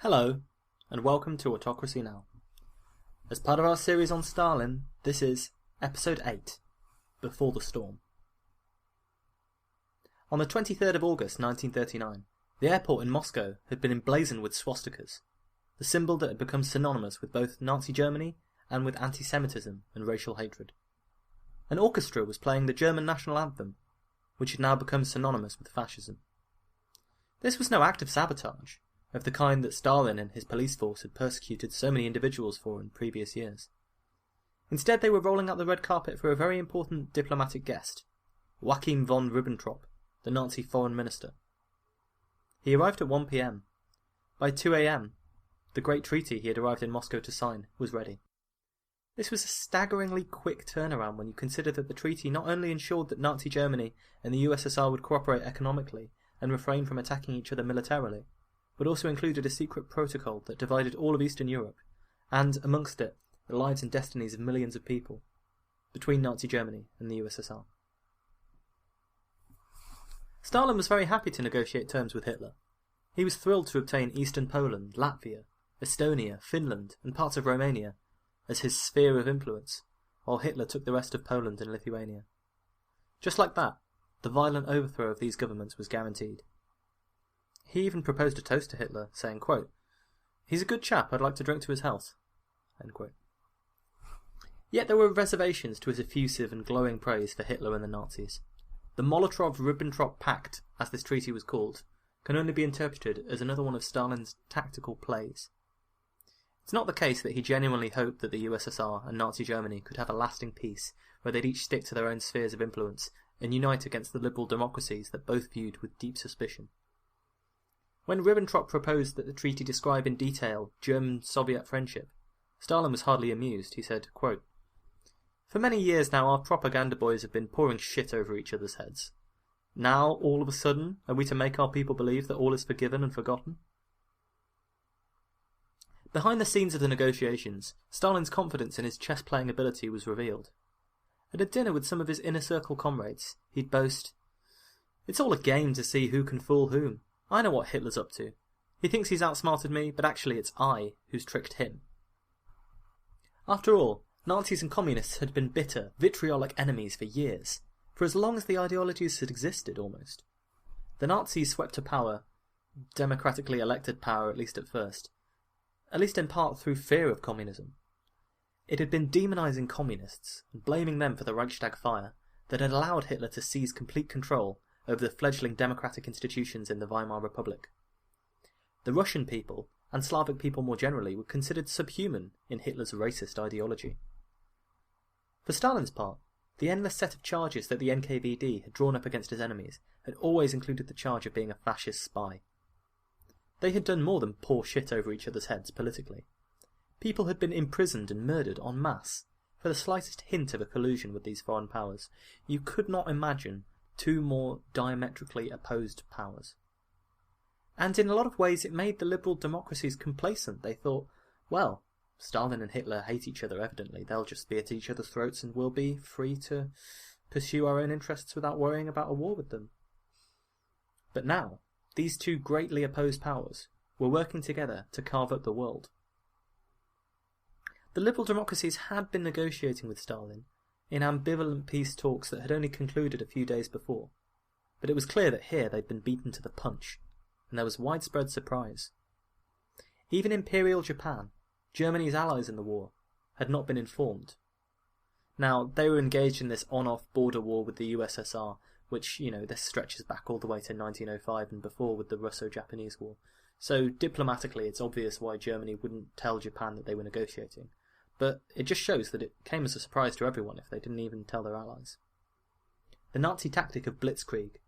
Hello, and welcome to Autocracy Now! As part of our series on Stalin, this is Episode 8, Before the Storm. On the 23rd of August 1939, the airport in Moscow had been emblazoned with swastikas, the symbol that had become synonymous with both Nazi Germany and with anti-Semitism and racial hatred. An orchestra was playing the German national anthem, which had now become synonymous with fascism. This was no act of sabotage, of the kind that Stalin and his police force had persecuted so many individuals for in previous years. Instead, they were rolling out the red carpet for a very important diplomatic guest, Joachim von Ribbentrop, the Nazi foreign minister. He arrived at 1 p.m. By 2 a.m., the great treaty he had arrived in Moscow to sign was ready. This was a staggeringly quick turnaround when you consider that the treaty not only ensured that Nazi Germany and the USSR would cooperate economically and refrain from attacking each other militarily, but also included a secret protocol that divided all of Eastern Europe, and, amongst it, the lives and destinies of millions of people, between Nazi Germany and the USSR. Stalin was very happy to negotiate terms with Hitler. He was thrilled to obtain Eastern Poland, Latvia, Estonia, Finland, and parts of Romania as his sphere of influence, while Hitler took the rest of Poland and Lithuania. Just like that, the violent overthrow of these governments was guaranteed. He even proposed a toast to Hitler, saying, quote, "He's a good chap, I'd like to drink to his health." End quote. Yet there were reservations to his effusive and glowing praise for Hitler and the Nazis. The Molotov-Ribbentrop Pact, as this treaty was called, can only be interpreted as another one of Stalin's tactical plays. It's not the case that he genuinely hoped that the USSR and Nazi Germany could have a lasting peace where they'd each stick to their own spheres of influence and unite against the liberal democracies that both viewed with deep suspicion. When Ribbentrop proposed that the treaty describe in detail German-Soviet friendship, Stalin was hardly amused. He said, quote, "For many years now our propaganda boys have been pouring shit over each other's heads. Now, all of a sudden, are we to make our people believe that all is forgiven and forgotten?" Behind the scenes of the negotiations, Stalin's confidence in his chess-playing ability was revealed. At a dinner with some of his inner-circle comrades, he'd boast, "It's all a game to see who can fool whom. I know what Hitler's up to. He thinks he's outsmarted me, but actually it's I who's tricked him." After all, Nazis and Communists had been bitter, vitriolic enemies for years, for as long as the ideologies had existed, almost. The Nazis swept to power, democratically elected power at least at first, at least in part through fear of communism. It had been demonising Communists, and blaming them for the Reichstag fire, that had allowed Hitler to seize complete control over the fledgling democratic institutions in the Weimar Republic. The Russian people, and Slavic people more generally, were considered subhuman in Hitler's racist ideology. For Stalin's part, the endless set of charges that the Nkvd had drawn up against his enemies had always included the charge of being a fascist spy. They had done more than pour shit over each other's heads politically. People had been imprisoned and murdered en masse for the slightest hint of a collusion with these foreign powers. You could not imagine two more diametrically opposed powers. And in a lot of ways it made the liberal democracies complacent. They thought, well, Stalin and Hitler hate each other evidently, they'll just be at each other's throats and we'll be free to pursue our own interests without worrying about a war with them. But now, these two greatly opposed powers were working together to carve up the world. The liberal democracies had been negotiating with Stalin in ambivalent peace talks that had only concluded a few days before, but it was clear that here they'd been beaten to the punch, and there was widespread surprise. Even Imperial Japan, Germany's allies in the war, had not been informed. Now, they were engaged in this on-off border war with the USSR, which, this stretches back all the way to 1905 and before with the Russo-Japanese War, so diplomatically it's obvious why Germany wouldn't tell Japan that they were negotiating. But it just shows that it came as a surprise to everyone if they didn't even tell their allies. The Nazi tactic of blitzkrieg,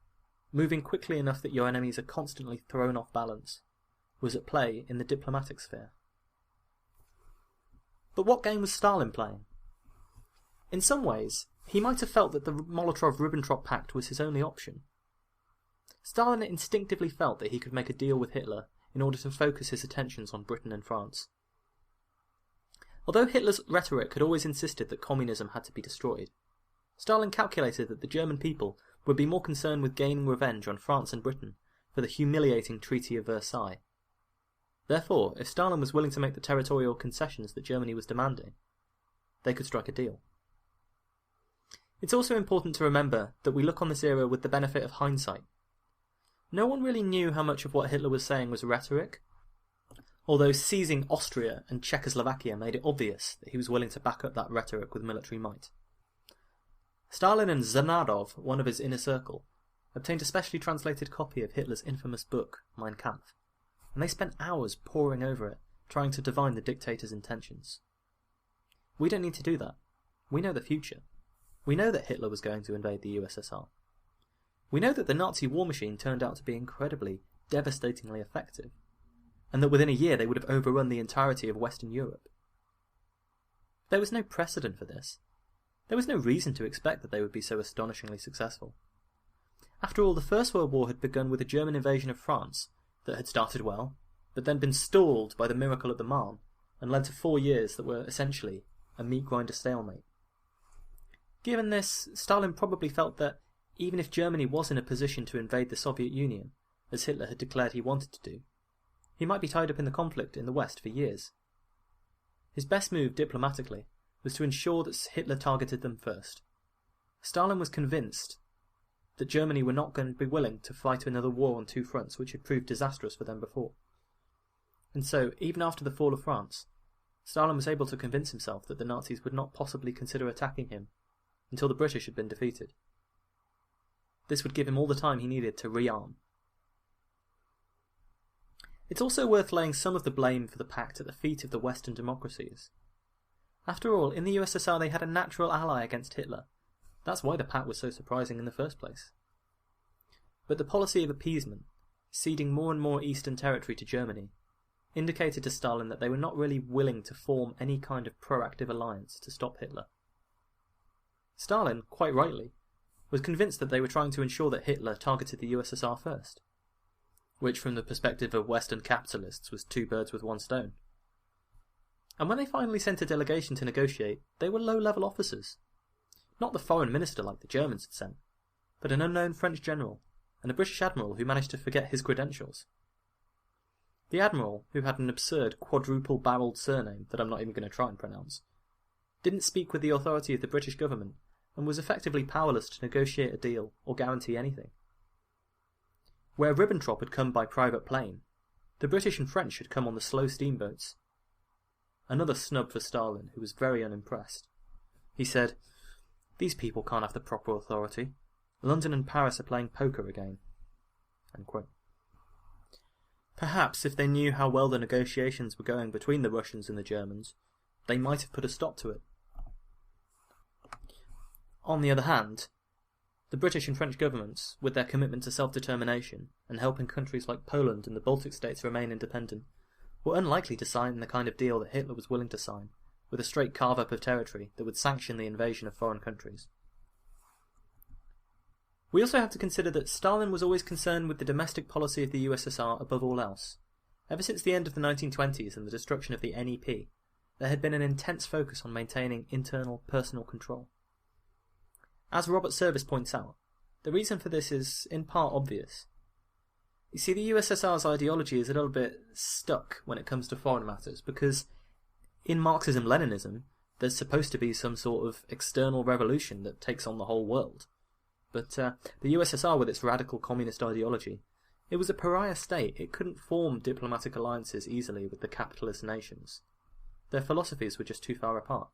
moving quickly enough that your enemies are constantly thrown off balance, was at play in the diplomatic sphere. But what game was Stalin playing? In some ways, he might have felt that the Molotov-Ribbentrop Pact was his only option. Stalin instinctively felt that he could make a deal with Hitler in order to focus his attentions on Britain and France. Although Hitler's rhetoric had always insisted that communism had to be destroyed, Stalin calculated that the German people would be more concerned with gaining revenge on France and Britain for the humiliating Treaty of Versailles. Therefore, if Stalin was willing to make the territorial concessions that Germany was demanding, they could strike a deal. It's also important to remember that we look on this era with the benefit of hindsight. No one really knew how much of what Hitler was saying was rhetoric, although seizing Austria and Czechoslovakia made it obvious that he was willing to back up that rhetoric with military might. Stalin and Zanarov, one of his inner circle, obtained a specially translated copy of Hitler's infamous book, Mein Kampf, and they spent hours poring over it, trying to divine the dictator's intentions. We don't need to do that. We know the future. We know that Hitler was going to invade the USSR. We know that the Nazi war machine turned out to be incredibly, devastatingly effective, and that within a year they would have overrun the entirety of Western Europe. There was no precedent for this. There was no reason to expect that they would be so astonishingly successful. After all, the First World War had begun with a German invasion of France that had started well, but then been stalled by the miracle at the Marne, and led to 4 years that were essentially a meat-grinder stalemate. Given this, Stalin probably felt that, even if Germany was in a position to invade the Soviet Union, as Hitler had declared he wanted to do, he might be tied up in the conflict in the West for years. His best move diplomatically was to ensure that Hitler targeted them first. Stalin was convinced that Germany were not going to be willing to fight another war on 2 fronts which had proved disastrous for them before. And so, even after the fall of France, Stalin was able to convince himself that the Nazis would not possibly consider attacking him until the British had been defeated. This would give him all the time he needed to rearm. It's also worth laying some of the blame for the pact at the feet of the Western democracies. After all, in the USSR they had a natural ally against Hitler. That's why the pact was so surprising in the first place. But the policy of appeasement, ceding more and more eastern territory to Germany, indicated to Stalin that they were not really willing to form any kind of proactive alliance to stop Hitler. Stalin, quite rightly, was convinced that they were trying to ensure that Hitler targeted the USSR first, which from the perspective of Western capitalists was 2 birds with 1 stone. And when they finally sent a delegation to negotiate, they were low-level officers. Not the foreign minister like the Germans had sent, but an unknown French general, and a British admiral who managed to forget his credentials. The admiral, who had an absurd quadruple-barrelled surname that I'm not even going to try and pronounce, didn't speak with the authority of the British government, and was effectively powerless to negotiate a deal or guarantee anything. Where Ribbentrop had come by private plane, the British and French had come on the slow steamboats. Another snub for Stalin, who was very unimpressed. He said, "These people can't have the proper authority. London and Paris are playing poker again." Unquote. Perhaps if they knew how well the negotiations were going between the Russians and the Germans, they might have put a stop to it. On the other hand, the British and French governments, with their commitment to self-determination and helping countries like Poland and the Baltic states remain independent, were unlikely to sign the kind of deal that Hitler was willing to sign, with a straight carve-up of territory that would sanction the invasion of foreign countries. We also have to consider that Stalin was always concerned with the domestic policy of the USSR above all else. Ever since the end of the 1920s and the destruction of the NEP, there had been an intense focus on maintaining internal personal control. As Robert Service points out, the reason for this is in part obvious. You see, the USSR's ideology is a little bit stuck when it comes to foreign matters, because in Marxism-Leninism, there's supposed to be some sort of external revolution that takes on the whole world. But the USSR, with its radical communist ideology, it was a pariah state. It couldn't form diplomatic alliances easily with the capitalist nations. Their philosophies were just too far apart.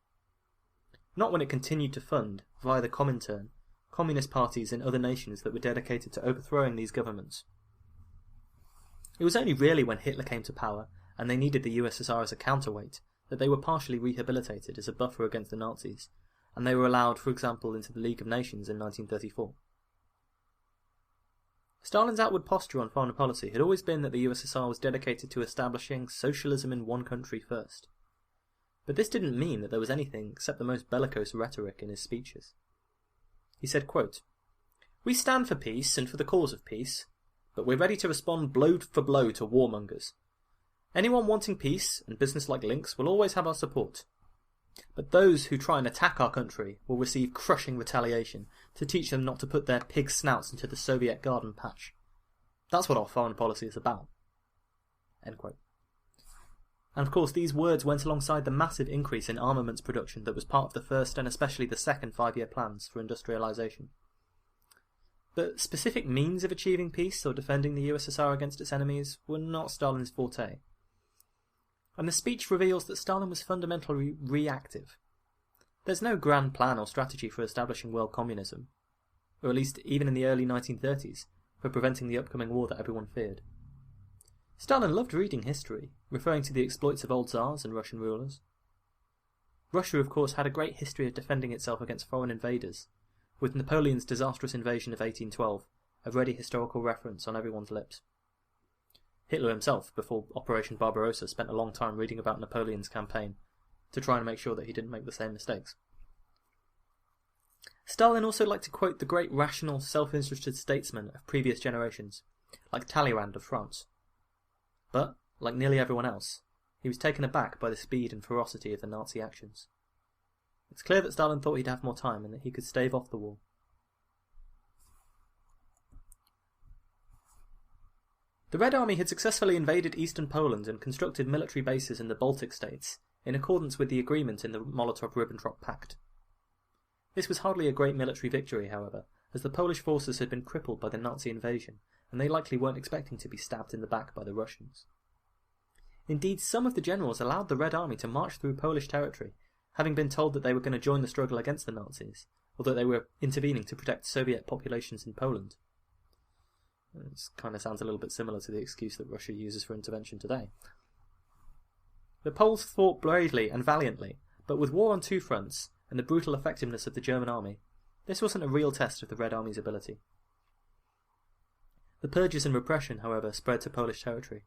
Not when it continued to fund, via the Comintern, communist parties in other nations that were dedicated to overthrowing these governments. It was only really when Hitler came to power, and they needed the USSR as a counterweight, that they were partially rehabilitated as a buffer against the Nazis, and they were allowed, for example, into the League of Nations in 1934. Stalin's outward posture on foreign policy had always been that the USSR was dedicated to establishing socialism in one country first. But this didn't mean that there was anything except the most bellicose rhetoric in his speeches. He said, quote, "We stand for peace and for the cause of peace, but we're ready to respond blow for blow to warmongers. Anyone wanting peace and business-like links will always have our support. But those who try and attack our country will receive crushing retaliation to teach them not to put their pig snouts into the Soviet garden patch. That's what our foreign policy is about." End quote. And of course these words went alongside the massive increase in armaments production that was part of the first and especially the second 5-year plans for industrialisation. But specific means of achieving peace or defending the USSR against its enemies were not Stalin's forte. And the speech reveals that Stalin was fundamentally reactive. There's no grand plan or strategy for establishing world communism, or at least even in the early 1930s, for preventing the upcoming war that everyone feared. Stalin loved reading history, referring to the exploits of old Tsars and Russian rulers. Russia, of course, had a great history of defending itself against foreign invaders, with Napoleon's disastrous invasion of 1812 a ready historical reference on everyone's lips. Hitler himself, before Operation Barbarossa, spent a long time reading about Napoleon's campaign to try and make sure that he didn't make the same mistakes. Stalin also liked to quote the great rational, self-interested statesmen of previous generations, like Talleyrand of France. But, like nearly everyone else, he was taken aback by the speed and ferocity of the Nazi actions. It's clear that Stalin thought he'd have more time and that he could stave off the war. The Red Army had successfully invaded eastern Poland and constructed military bases in the Baltic states, in accordance with the agreement in the Molotov-Ribbentrop Pact. This was hardly a great military victory, however, as the Polish forces had been crippled by the Nazi invasion, and they likely weren't expecting to be stabbed in the back by the Russians. Indeed, some of the generals allowed the Red Army to march through Polish territory, having been told that they were going to join the struggle against the Nazis, or that they were intervening to protect Soviet populations in Poland. This kind of sounds a little bit similar to the excuse that Russia uses for intervention today. The Poles fought bravely and valiantly, but with war on two fronts and the brutal effectiveness of the German army, this wasn't a real test of the Red Army's ability. The purges and repression, however, spread to Polish territory.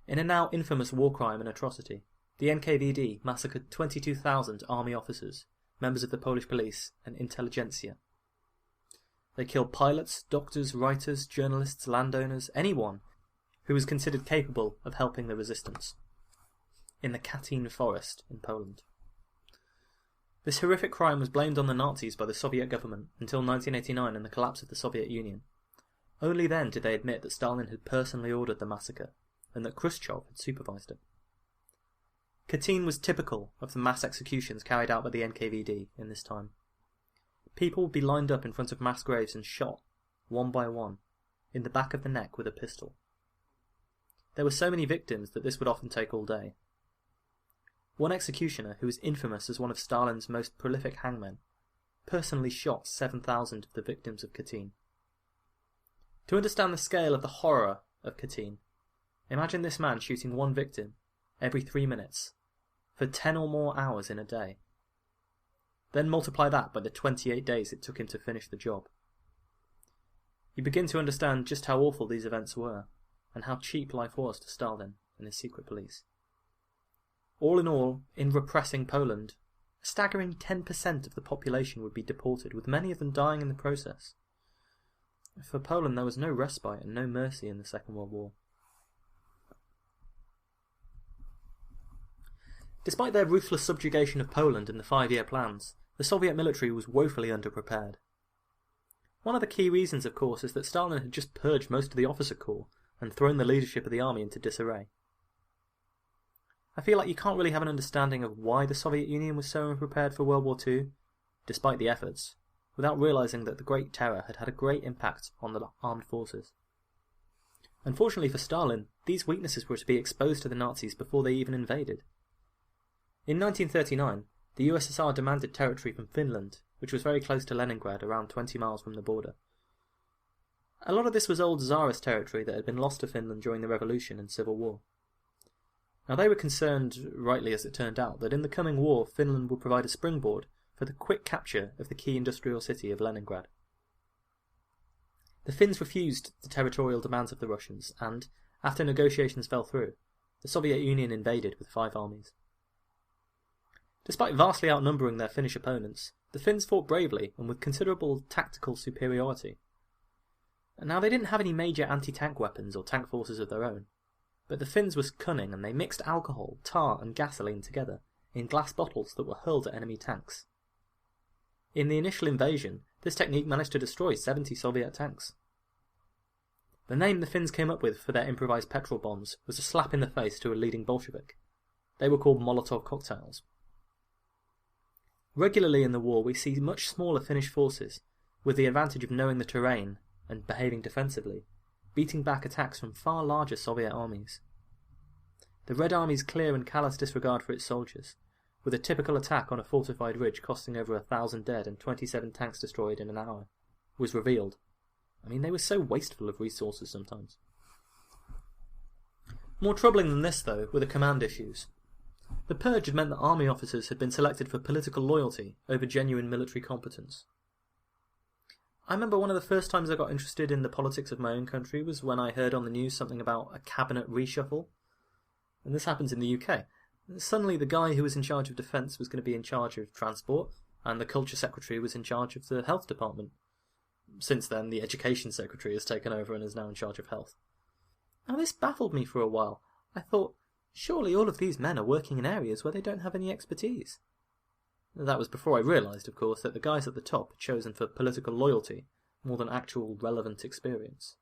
In a now infamous war crime and atrocity, the Nkvd massacred 22,000 army officers, members of the Polish police, and intelligentsia. They killed pilots, doctors, writers, journalists, landowners, anyone who was considered capable of helping the resistance, in the Katyn forest in Poland. This horrific crime was blamed on the Nazis by the Soviet government until 1989 and the collapse of the Soviet Union. Only then did they admit that Stalin had personally ordered the massacre, and that Khrushchev had supervised it. Katyn was typical of the mass executions carried out by the Nkvd in this time. People would be lined up in front of mass graves and shot, one by one, in the back of the neck with a pistol. There were so many victims that this would often take all day. One executioner, who was infamous as one of Stalin's most prolific hangmen, personally shot 7,000 of the victims of Katyn. To understand the scale of the horror of Katyn, imagine this man shooting one victim every 3 minutes, for 10 or more hours in a day. Then multiply that by the 28 days it took him to finish the job. You begin to understand just how awful these events were, and how cheap life was to Stalin and his secret police. All, in repressing Poland, a staggering 10% of the population would be deported, with many of them dying in the process. For Poland there was no respite and no mercy in the Second World War. Despite their ruthless subjugation of Poland and the 5-year plans, the Soviet military was woefully underprepared. One of the key reasons, of course, is that Stalin had just purged most of the officer corps and thrown the leadership of the army into disarray. I feel like you can't really have an understanding of why the Soviet Union was so unprepared for World War II, despite the efforts, without realising that the Great Terror had had a great impact on the armed forces. Unfortunately for Stalin, these weaknesses were to be exposed to the Nazis before they even invaded. In 1939, the USSR demanded territory from Finland, which was very close to Leningrad, around 20 miles from the border. A lot of this was old Tsarist territory that had been lost to Finland during the Revolution and Civil War. Now they were concerned, rightly as it turned out, that in the coming war Finland would provide a springboard for the quick capture of the key industrial city of Leningrad. The Finns refused the territorial demands of the Russians, and, after negotiations fell through, the Soviet Union invaded with 5 armies. Despite vastly outnumbering their Finnish opponents, the Finns fought bravely and with considerable tactical superiority. Now they didn't have any major anti-tank weapons or tank forces of their own, but the Finns were cunning and they mixed alcohol, tar and gasoline together in glass bottles that were hurled at enemy tanks. In the initial invasion, this technique managed to destroy 70 Soviet tanks. The name the Finns came up with for their improvised petrol bombs was a slap in the face to a leading Bolshevik, They were called Molotov cocktails. Regularly in the war we see much smaller Finnish forces, with the advantage of knowing the terrain and behaving defensively, beating back attacks from far larger Soviet armies. The Red Army's clear and callous disregard for its soldiers, with a typical attack on a fortified ridge costing over 1,000 dead and 27 tanks destroyed in an hour, was revealed. I mean, they were so wasteful of resources sometimes. More troubling than this, though, were the command issues. The purge had meant that army officers had been selected for political loyalty over genuine military competence. I remember one of the first times I got interested in the politics of my own country was when I heard on the news something about a cabinet reshuffle. And this happens in the UK. Suddenly the guy who was in charge of defence was going to be in charge of transport, and the culture secretary was in charge of the health department. Since then, the education secretary has taken over and is now in charge of health. Now this baffled me for a while. I thought, surely all of these men are working in areas where they don't have any expertise. That was before I realised, of course, that the guys at the top had chosen for political loyalty more than actual relevant experience.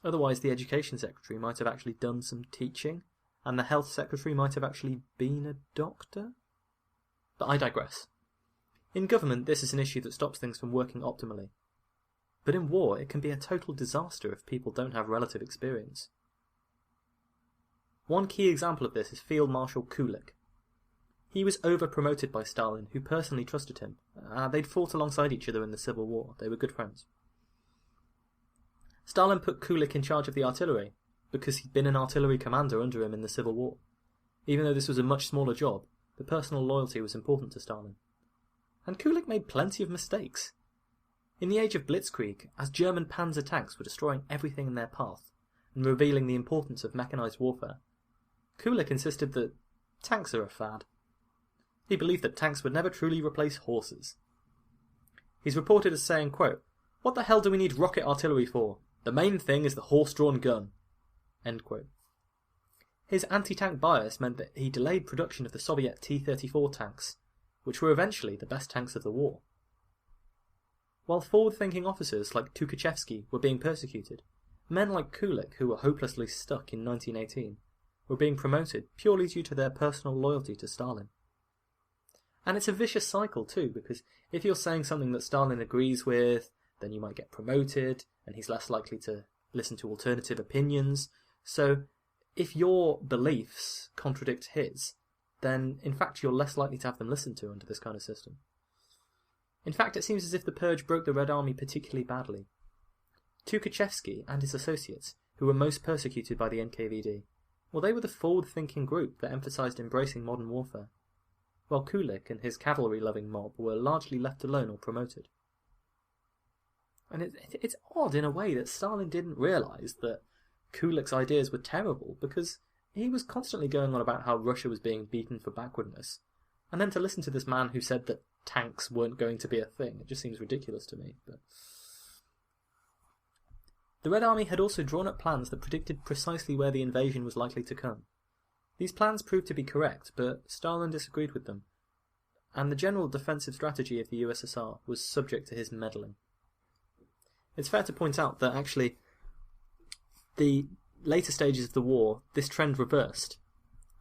Otherwise, the education secretary might have actually done some teaching, and the health secretary might have actually been a doctor. But I digress. In government, this is an issue that stops things from working optimally. But in war, it can be a total disaster if people don't have relative experience. One key example of this is Field Marshal Kulik. He was over-promoted by Stalin, who personally trusted him. They'd fought alongside each other in the Civil War. They were good friends. Stalin put Kulik in charge of the artillery, because he'd been an artillery commander under him in the Civil War. Even though this was a much smaller job, the personal loyalty was important to Stalin. And Kulik made plenty of mistakes. In the age of Blitzkrieg, as German panzer tanks were destroying everything in their path, and revealing the importance of mechanised warfare, Kulik insisted that tanks are a fad. He believed that tanks would never truly replace horses. He's reported as saying, quote, "What the hell do we need rocket artillery for? The main thing is the horse-drawn gun." End quote. His anti-tank bias meant that he delayed production of the Soviet T-34 tanks, which were eventually the best tanks of the war. While forward-thinking officers like Tukhachevsky were being persecuted, men like Kulik, who were hopelessly stuck in 1918, were being promoted purely due to their personal loyalty to Stalin. And it's a vicious cycle too, because if you're saying something that Stalin agrees with, then you might get promoted, and he's less likely to listen to alternative opinions. So, if your beliefs contradict his, then in fact you're less likely to have them listened to under this kind of system. In fact, it seems as if the purge broke the Red Army particularly badly. Tukhachevsky and his associates, who were most persecuted by the Nkvd, well, they were the forward-thinking group that emphasised embracing modern warfare, while Kulik and his cavalry-loving mob were largely left alone or promoted. And it's odd in a way that Stalin didn't realise that Kulik's ideas were terrible, because he was constantly going on about how Russia was being beaten for backwardness, and then to listen to this man who said that tanks weren't going to be a thing, it just seems ridiculous to me. But the Red Army had also drawn up plans that predicted precisely where the invasion was likely to come. These plans proved to be correct, but Stalin disagreed with them, and the general defensive strategy of the USSR was subject to his meddling. It's fair to point out that actually, the later stages of the war, this trend reversed.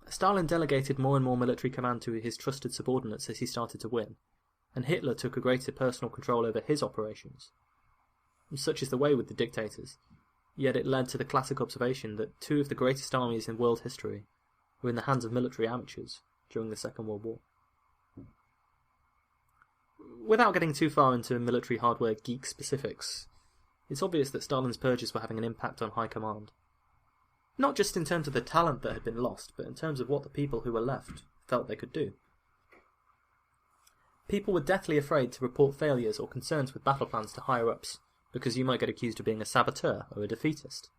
Stalin delegated more and more military command to his trusted subordinates as he started to win, and Hitler took a greater personal control over his operations. Such is the way with the dictators, yet it led to the classic observation that two of the greatest armies in world history were in the hands of military amateurs during the Second World War. Without getting too far into military hardware geek specifics, it's obvious that Stalin's purges were having an impact on high command. Not just in terms of the talent that had been lost, but in terms of what the people who were left felt they could do. People were deathly afraid to report failures or concerns with battle plans to higher-ups, because you might get accused of being a saboteur or a defeatist.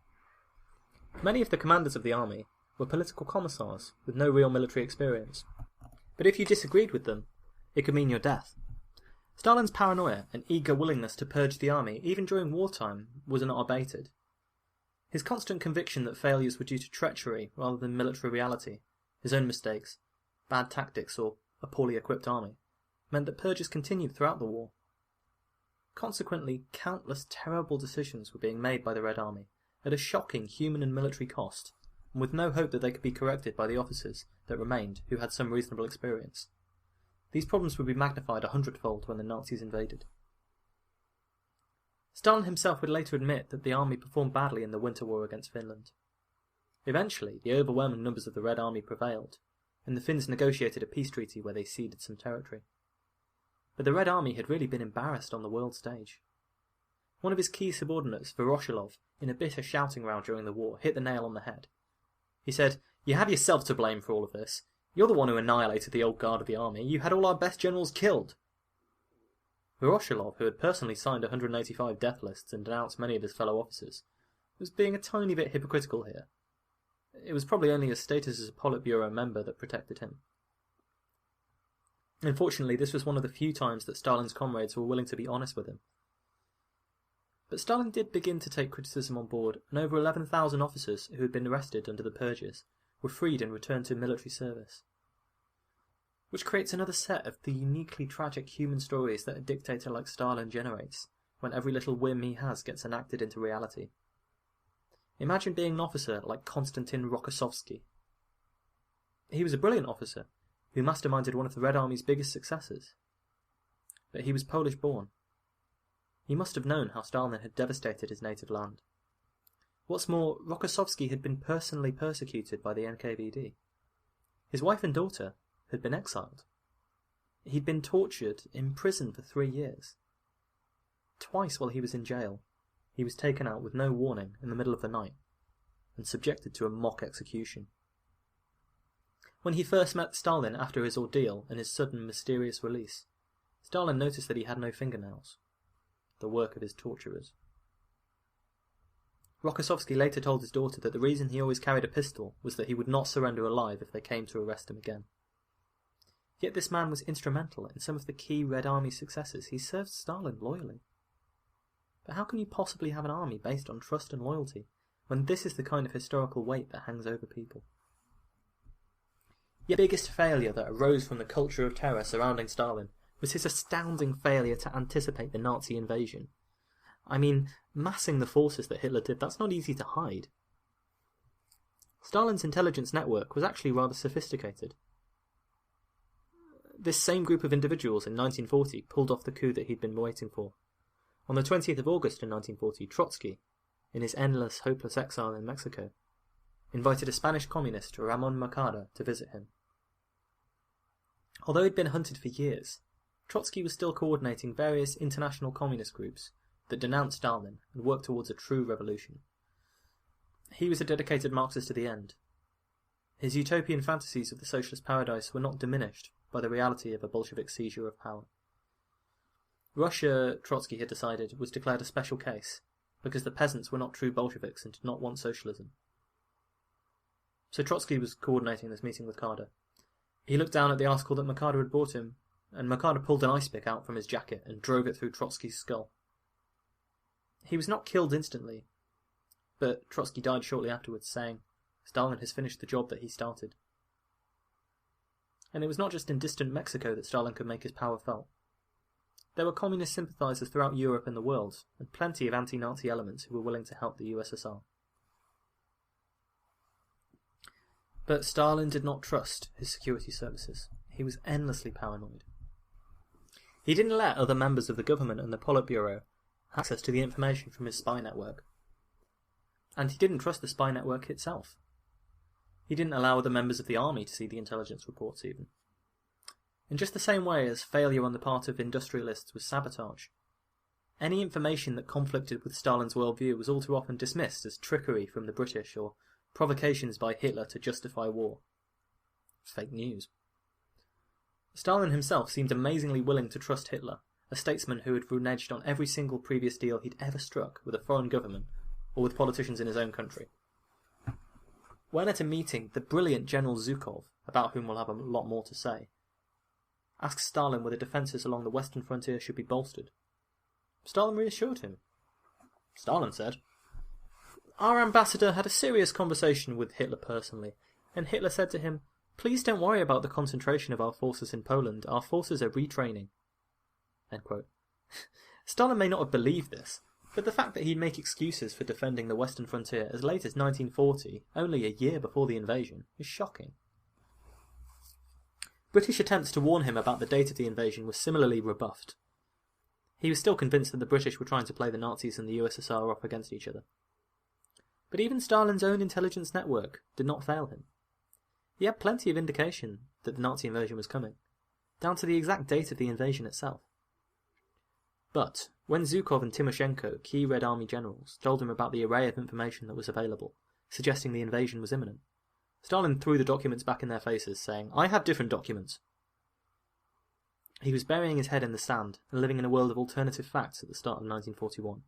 Many of the commanders of the army were political commissars with no real military experience. But if you disagreed with them, it could mean your death. Stalin's paranoia and eager willingness to purge the army, even during wartime, was not abated. His constant conviction that failures were due to treachery rather than military reality, his own mistakes, bad tactics, or a poorly equipped army, meant that purges continued throughout the war. Consequently, countless terrible decisions were being made by the Red Army, at a shocking human and military cost, and with no hope that they could be corrected by the officers that remained who had some reasonable experience. These problems would be magnified 100-fold when the Nazis invaded. Stalin himself would later admit that the army performed badly in the Winter War against Finland. Eventually, the overwhelming numbers of the Red Army prevailed, and the Finns negotiated a peace treaty where they ceded some territory. But the Red Army had really been embarrassed on the world stage. One of his key subordinates, Voroshilov, in a bitter shouting round during the war, hit the nail on the head. He said, "You have yourself to blame for all of this. You're the one who annihilated the old guard of the army. You had all our best generals killed." Voroshilov, who had personally signed 185 death lists and denounced many of his fellow officers, was being a tiny bit hypocritical here. It was probably only his status as a Politburo member that protected him. Unfortunately, this was one of the few times that Stalin's comrades were willing to be honest with him. But Stalin did begin to take criticism on board, and over 11,000 officers who had been arrested under the purges were freed and returned to military service. Which creates another set of the uniquely tragic human stories that a dictator like Stalin generates, when every little whim he has gets enacted into reality. Imagine being an officer like Konstantin Rokossovsky. He was a brilliant officer, who masterminded one of the Red Army's biggest successes. But he was Polish-born. He must have known how Stalin had devastated his native land. What's more, Rokossovsky had been personally persecuted by the Nkvd. His wife and daughter had been exiled. He'd been tortured in prison for 3 years. Twice while he was in jail, he was taken out with no warning in the middle of the night and subjected to a mock execution. When he first met Stalin after his ordeal and his sudden mysterious release, Stalin noticed that he had no fingernails, the work of his torturers. Rokossovsky later told his daughter that the reason he always carried a pistol was that he would not surrender alive if they came to arrest him again. Yet this man was instrumental in some of the key Red Army successes. He served Stalin loyally. But how can you possibly have an army based on trust and loyalty, when this is the kind of historical weight that hangs over people? Yet the biggest failure that arose from the culture of terror surrounding Stalin was his astounding failure to anticipate the Nazi invasion. I mean, massing the forces that Hitler did, that's not easy to hide. Stalin's intelligence network was actually rather sophisticated. This same group of individuals in 1940 pulled off the coup that he'd been waiting for. On the 20th of August in 1940, Trotsky, in his endless, hopeless exile in Mexico, invited a Spanish communist, Ramon Mercader, to visit him. Although he'd been hunted for years, Trotsky was still coordinating various international communist groups that denounced Stalin and worked towards a true revolution. He was a dedicated Marxist to the end. His utopian fantasies of the socialist paradise were not diminished by the reality of a Bolshevik seizure of power. Russia, Trotsky had decided, was declared a special case, because the peasants were not true Bolsheviks and did not want socialism. So Trotsky was coordinating this meeting with Mercader. He looked down at the article that Mercader had brought him, and Mercader pulled an ice pick out from his jacket and drove it through Trotsky's skull. He was not killed instantly, but Trotsky died shortly afterwards, saying, "Stalin has finished the job that he started." And it was not just in distant Mexico that Stalin could make his power felt. There were communist sympathizers throughout Europe and the world, and plenty of anti-Nazi elements who were willing to help the USSR. But Stalin did not trust his security services. He was endlessly paranoid. He didn't let other members of the government and the Politburo have access to the information from his spy network. And he didn't trust the spy network itself. He didn't allow other members of the army to see the intelligence reports even. In just the same way as failure on the part of industrialists was sabotage, any information that conflicted with Stalin's worldview was all too often dismissed as trickery from the British or provocations by Hitler to justify war. Fake news. Stalin himself seemed amazingly willing to trust Hitler, a statesman who had reneged on every single previous deal he'd ever struck with a foreign government or with politicians in his own country. When at a meeting, the brilliant General Zhukov, about whom we'll have a lot more to say, asked Stalin whether defences along the western frontier should be bolstered, Stalin reassured him. Stalin said, "Our ambassador had a serious conversation with Hitler personally, and Hitler said to him, 'Please don't worry about the concentration of our forces in Poland. Our forces are retraining.'" End quote. Stalin may not have believed this, But the fact that he'd make excuses for defending the western frontier as late as 1940, only a year before the invasion, is shocking. British attempts to warn him about the date of the invasion were similarly rebuffed. He was still convinced that the British were trying to play the Nazis and the USSR off against each other. But even Stalin's own intelligence network did not fail him. He had plenty of indication that the Nazi invasion was coming, down to the exact date of the invasion itself. But when Zhukov and Timoshenko, key Red Army generals, told him about the array of information that was available, suggesting the invasion was imminent, Stalin threw the documents back in their faces, saying, "I have different documents." He was burying his head in the sand and living in a world of alternative facts at the start of 1941.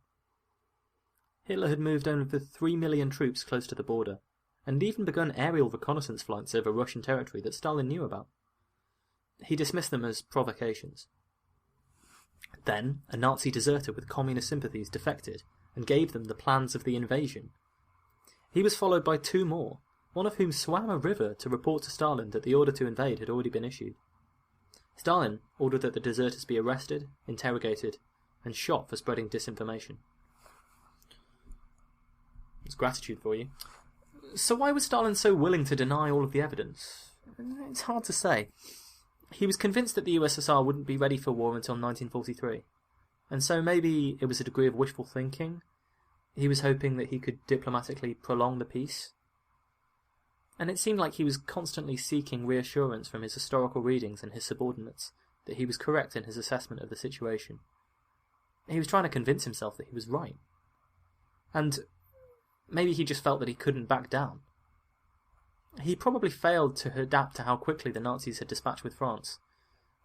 Hitler had moved over 3 million troops close to the border, and had even begun aerial reconnaissance flights over Russian territory that Stalin knew about. He dismissed them as provocations. Then, a Nazi deserter with communist sympathies defected and gave them the plans of the invasion. He was followed by 2 more, one of whom swam a river to report to Stalin that the order to invade had already been issued. Stalin ordered that the deserters be arrested, interrogated, and shot for spreading disinformation. It's gratitude for you. So why was Stalin so willing to deny all of the evidence? It's hard to say. He was convinced that the USSR wouldn't be ready for war until 1943, and so maybe it was a degree of wishful thinking. He was hoping that he could diplomatically prolong the peace. And it seemed like he was constantly seeking reassurance from his historical readings and his subordinates that he was correct in his assessment of the situation. He was trying to convince himself that he was right. And maybe he just felt that he couldn't back down. He probably failed to adapt to how quickly the Nazis had dispatched with France.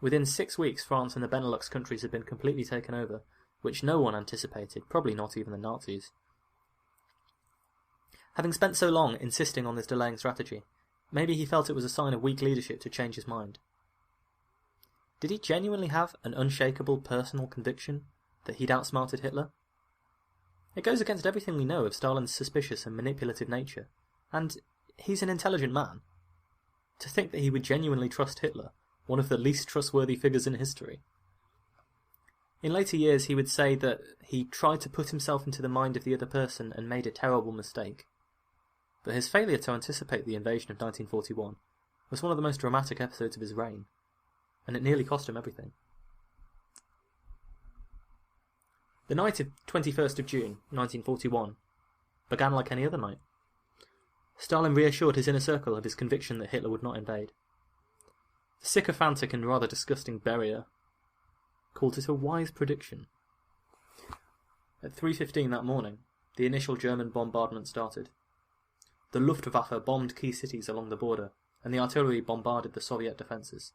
Within 6 weeks, France and the Benelux countries had been completely taken over, which no one anticipated, probably not even the Nazis. Having spent so long insisting on this delaying strategy, maybe he felt it was a sign of weak leadership to change his mind. Did he genuinely have an unshakable personal conviction that he'd outsmarted Hitler? It goes against everything we know of Stalin's suspicious and manipulative nature, and he's an intelligent man. To think that he would genuinely trust Hitler, one of the least trustworthy figures in history. In later years he would say that he tried to put himself into the mind of the other person and made a terrible mistake. But his failure to anticipate the invasion of 1941 was one of the most dramatic episodes of his reign, and it nearly cost him everything. The night of 21st of June, 1941, began like any other night. Stalin reassured his inner circle of his conviction that Hitler would not invade. The sycophantic and rather disgusting Beria called it a wise prediction. At 3:15 that morning, the initial German bombardment started. The Luftwaffe bombed key cities along the border, and the artillery bombarded the Soviet defences.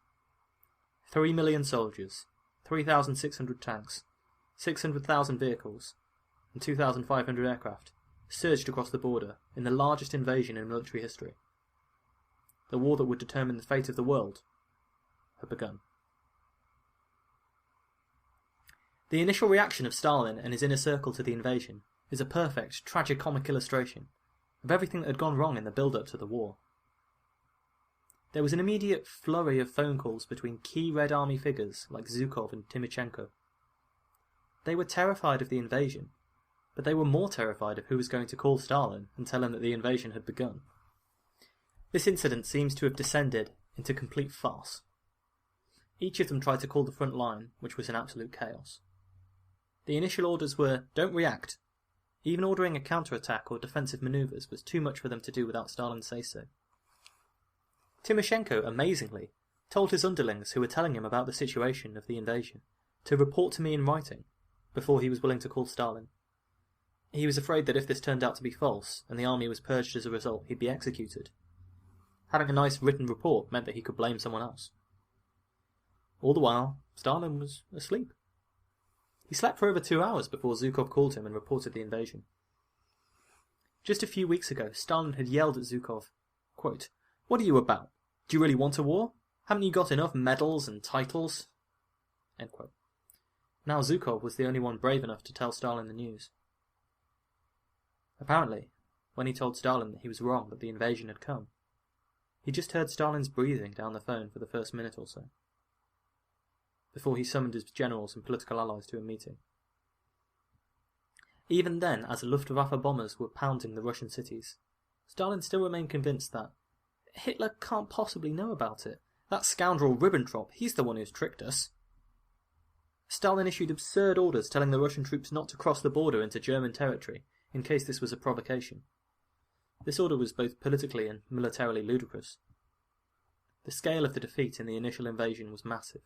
3 million soldiers, 3,600 tanks, 600,000 vehicles, and 2,500 aircraft surged across the border in the largest invasion in military history. The war that would determine the fate of the world had begun. The initial reaction of Stalin and his inner circle to the invasion is a perfect, tragicomic illustration of everything that had gone wrong in the build-up to the war. There was an immediate flurry of phone calls between key Red Army figures like Zhukov and Timoshenko. They were terrified of the invasion, but they were more terrified of who was going to call Stalin and tell him that the invasion had begun. This incident seems to have descended into complete farce. Each of them tried to call the front line, which was in absolute chaos. The initial orders were, "Don't react." Even ordering a counterattack or defensive manoeuvres was too much for them to do without Stalin's say-so. Timoshenko, amazingly, told his underlings who were telling him about the situation of the invasion to report to me in writing before he was willing to call Stalin. He was afraid that if this turned out to be false, and the army was purged as a result, he'd be executed. Having a nice written report meant that he could blame someone else. All the while, Stalin was asleep. He slept for over 2 hours before Zhukov called him and reported the invasion. Just a few weeks ago, Stalin had yelled at Zhukov, quote, "What are you about? Do you really want a war? Haven't you got enough medals and titles?" End quote. Now Zhukov was the only one brave enough to tell Stalin the news. Apparently, when he told Stalin that he was wrong, that the invasion had come, he just heard Stalin's breathing down the phone for the first minute or so, before he summoned his generals and political allies to a meeting. Even then, as Luftwaffe bombers were pounding the Russian cities, Stalin still remained convinced that Hitler can't possibly know about it. That scoundrel Ribbentrop, he's the one who's tricked us. Stalin issued absurd orders telling the Russian troops not to cross the border into German territory, in case this was a provocation. This order was both politically and militarily ludicrous. The scale of the defeat in the initial invasion was massive.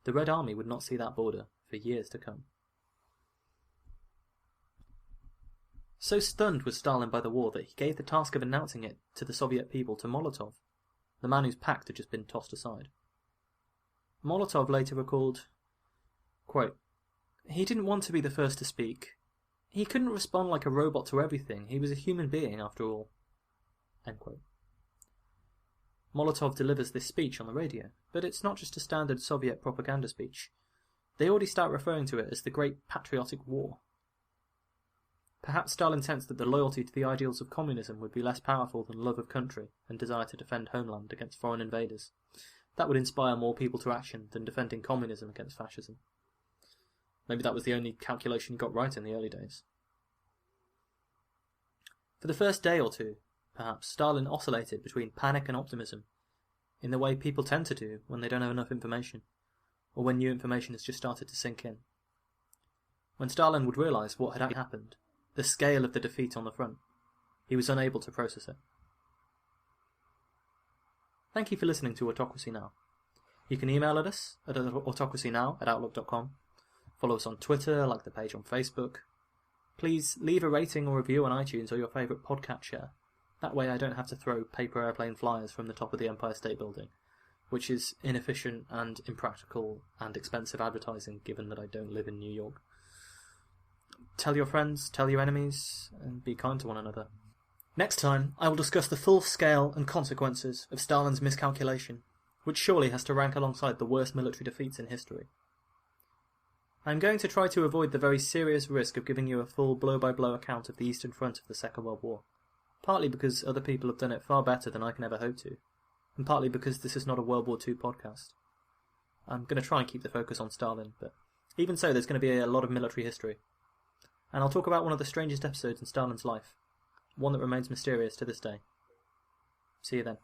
The Red Army would not see that border for years to come. So stunned was Stalin by the war that he gave the task of announcing it to the Soviet people to Molotov, the man whose pact had just been tossed aside. Molotov later recalled, quote, "He didn't want to be the first to speak. He couldn't respond like a robot to everything. He was a human being, after all." End quote. Molotov delivers this speech on the radio, but it's not just a standard Soviet propaganda speech. They already start referring to it as the Great Patriotic War. Perhaps Stalin sensed that the loyalty to the ideals of communism would be less powerful than love of country and desire to defend homeland against foreign invaders. That would inspire more people to action than defending communism against fascism. Maybe that was the only calculation he got right in the early days. For the first day or two, perhaps, Stalin oscillated between panic and optimism, in the way people tend to do when they don't have enough information, or when new information has just started to sink in. When Stalin would realise what had happened, the scale of the defeat on the front, he was unable to process it. Thank you for listening to Autocracy Now. You can email at us at autocracynow@outlook.com. Follow us on Twitter, like the page on Facebook. Please leave a rating or review on iTunes or your favourite podcatcher. That way I don't have to throw paper airplane flyers from the top of the Empire State Building, which is inefficient and impractical and expensive advertising given that I don't live in New York. Tell your friends, tell your enemies, and be kind to one another. Next time, I will discuss the full scale and consequences of Stalin's miscalculation, which surely has to rank alongside the worst military defeats in history. I am going to try to avoid the very serious risk of giving you a full blow-by-blow account of the Eastern Front of the Second World War, partly because other people have done it far better than I can ever hope to, and partly because this is not a World War II podcast. I'm going to try and keep the focus on Stalin, but even so there's going to be a lot of military history. And I'll talk about one of the strangest episodes in Stalin's life, one that remains mysterious to this day. See you then.